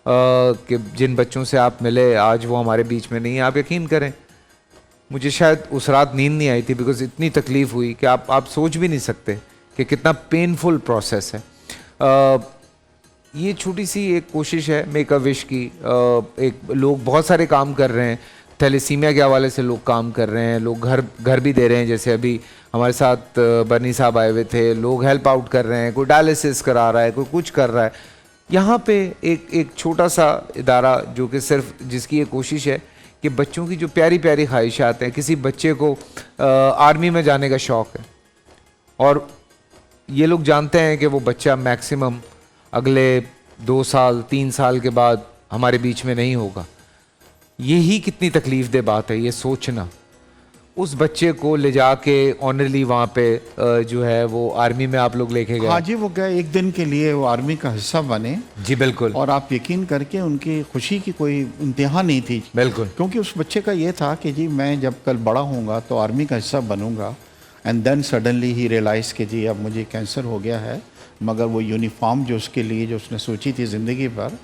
कि जिन बच्चों से आप मिले आज वो हमारे बीच में नहीं है। आप यकीन करें मुझे शायद उस रात नींद नहीं आई थी, बिकॉज़ इतनी तकलीफ़ हुई कि आप सोच भी नहीं सकते कि कितना पेनफुल प्रोसेस है। ये छोटी सी एक कोशिश है मेक अ विश की। एक लोग बहुत सारे काम कर रहे हैं, थैलेसीमिया के हवाले से लोग काम कर रहे हैं, लोग घर भी दे रहे हैं। जैसे अभी हमारे साथ बनी साहब आए हुए थे, लोग हेल्प आउट कर रहे हैं, कोई डायलिसिस करा रहा है, कोई कुछ कर रहा है। यहाँ पे एक छोटा सा इदारा जो कि सिर्फ जिसकी ये कोशिश है कि बच्चों की जो प्यारी प्यारी ख्वाहिशात हैं, किसी बच्चे को आर्मी में जाने का शौक़ है और ये लोग जानते हैं कि वो बच्चा मैक्सिमम अगले 2 साल 3 साल के बाद हमारे बीच में नहीं होगा। यही कितनी तकलीफ दे बात है ये सोचना। उस बच्चे को ले जाके ऑनरली वहाँ पे जो है वो आर्मी में आप लोग लेके गए। हाँ जी, वो गए एक दिन के लिए, वो आर्मी का हिस्सा बने। जी बिल्कुल। और आप यकीन करके उनकी खुशी की कोई इंतहा नहीं थी। बिल्कुल। क्योंकि उस बच्चे का ये था कि जी मैं जब कल बड़ा होऊंगा तो आर्मी का हिस्सा बनूंगा। एंड देन सडनली ही रियलाइज़ कि जी अब मुझे कैंसर हो गया है। मगर वो यूनिफॉर्म जो उसके लिए जो उसने सोची थी ज़िंदगी भर,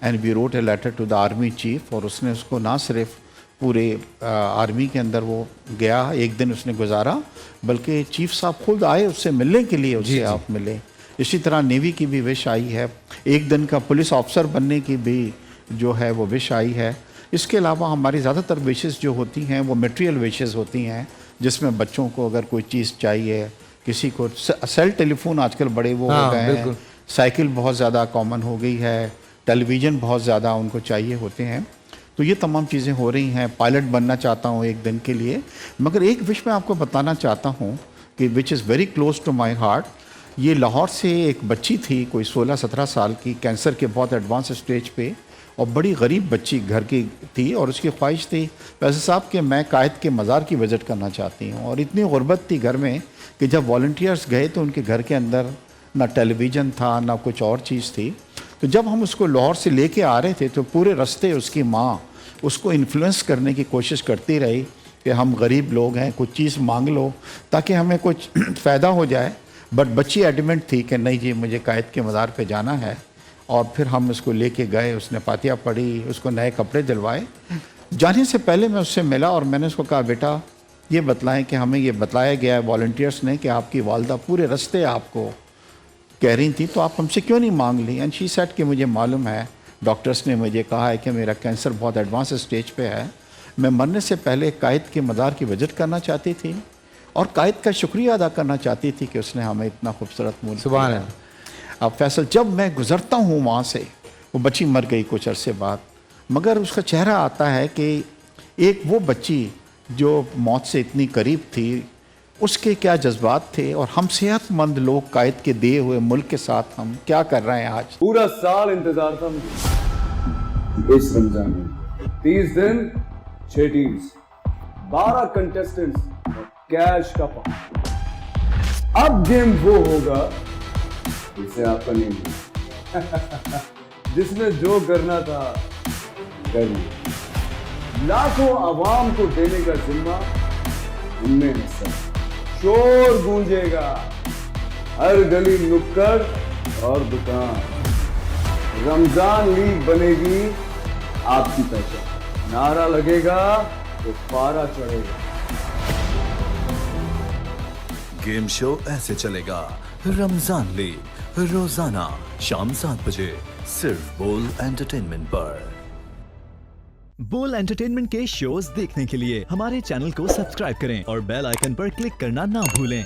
and we wrote a letter to the army chief, और उसने उसको ना सिर्फ पूरे आर्मी के अंदर वो गया एक दिन उसने गुजारा, बल्कि चीफ साहब खुद आए उससे मिलने के लिए, उससे आप मिले। इसी तरह नेवी की भी विश आई है, एक दिन का पुलिस ऑफिसर बनने की भी जो है वो विश आई है। इसके अलावा हमारी ज़्यादातर विशेज़ जो होती हैं वो मटेरियल विशेज़ होती हैं, जिसमें बच्चों को अगर कोई चीज़ चाहिए, किसी को सेल टेलीफोन आजकल बड़े वो हो गए हैं, साइकिल बहुत ज़्यादा कॉमन हो गई है, टेलीविज़न बहुत ज़्यादा उनको चाहिए होते हैं। तो ये तमाम चीज़ें हो रही हैं। पायलट बनना चाहता हूँ एक दिन के लिए। मगर एक विश मैं आपको बताना चाहता हूँ कि which is very close to my heart. ये लाहौर से एक बच्ची थी, कोई 16-17 साल की, कैंसर के बहुत एडवांस स्टेज पे, और बड़ी गरीब बच्ची घर की थी, और उसकी ख्वाहिश थी वैसे साहब कि मैं कायद के मज़ार की विज़िट करना चाहती हूँ। और इतनी गुर्बत थी घर में कि जब वॉलंटियर्स गए तो उनके घर के अंदर ना टेलीविज़न था ना कुछ और चीज़ थी। तो जब हम उसको लाहौर से लेके आ रहे थे तो पूरे रास्ते उसकी माँ उसको इन्फ्लुएंस करने की कोशिश करती रही कि हम गरीब लोग हैं, कुछ चीज़ मांग लो ताकि हमें कुछ फ़ायदा हो जाए। बट बच्ची एडमेंट थी कि नहीं जी मुझे कायद के मज़ार पे जाना है। और फिर हम उसको लेके गए, उसने फातिहा पढ़ी, उसको नए कपड़े दिलवाए। जाने से पहले मैं उससे मिला और मैंने उसको कहा बेटा ये बतलाएं कि हमें ये बताया गया है वॉलंटियर्स ने कि आपकी वालदा पूरे रास्ते आपको कह रही थी, तो आप हमसे क्यों नहीं मांग ली? एंड शी सेड कि मुझे मालूम है, डॉक्टर्स ने मुझे कहा है कि मेरा कैंसर बहुत एडवांस स्टेज पे है। मैं मरने से पहले कायद के मज़ार की विज़िट करना चाहती थी और कायद का शुक्रिया अदा करना चाहती थी कि उसने हमें इतना खूबसूरत मुल्क दिया। अब फैसल जब मैं गुज़रता हूँ वहाँ से, वो बच्ची मर गई कुछ अरसे बाद, मगर उसका चेहरा आता है कि एक वो बच्ची जो मौत से इतनी करीब थी, उसके क्या जज्बात थे, और हम सेहतमंद लोग कायद के दिए हुए मुल्क के साथ हम क्या कर रहे हैं आज। पूरा साल इंतजार था मुझे इस रमजान में। 30 दिन 6 टीम्स, 12 कंटेस्टेंट्स, कैश का पार्ट। अब गेम वो होगा जिसे आपका नहीं जिसने जो करना था कर लिया। लाखों आवाम को देने का जिम्मा उनमें हिस्सा। शोर गूंजेगा हर गली नुक्कड़ और दुकान। रमजान लीग बनेगी आपकी पहचान। नारा लगेगा तो पारा चढ़ेगा। गेम शो ऐसे चलेगा। रमजान लीग रोजाना शाम 7 बजे सिर्फ बोल एंटरटेनमेंट पर। बोल एंटरटेनमेंट के शोज देखने के लिए हमारे चैनल को सब्सक्राइब करें और बेल आइकन पर क्लिक करना ना भूलें।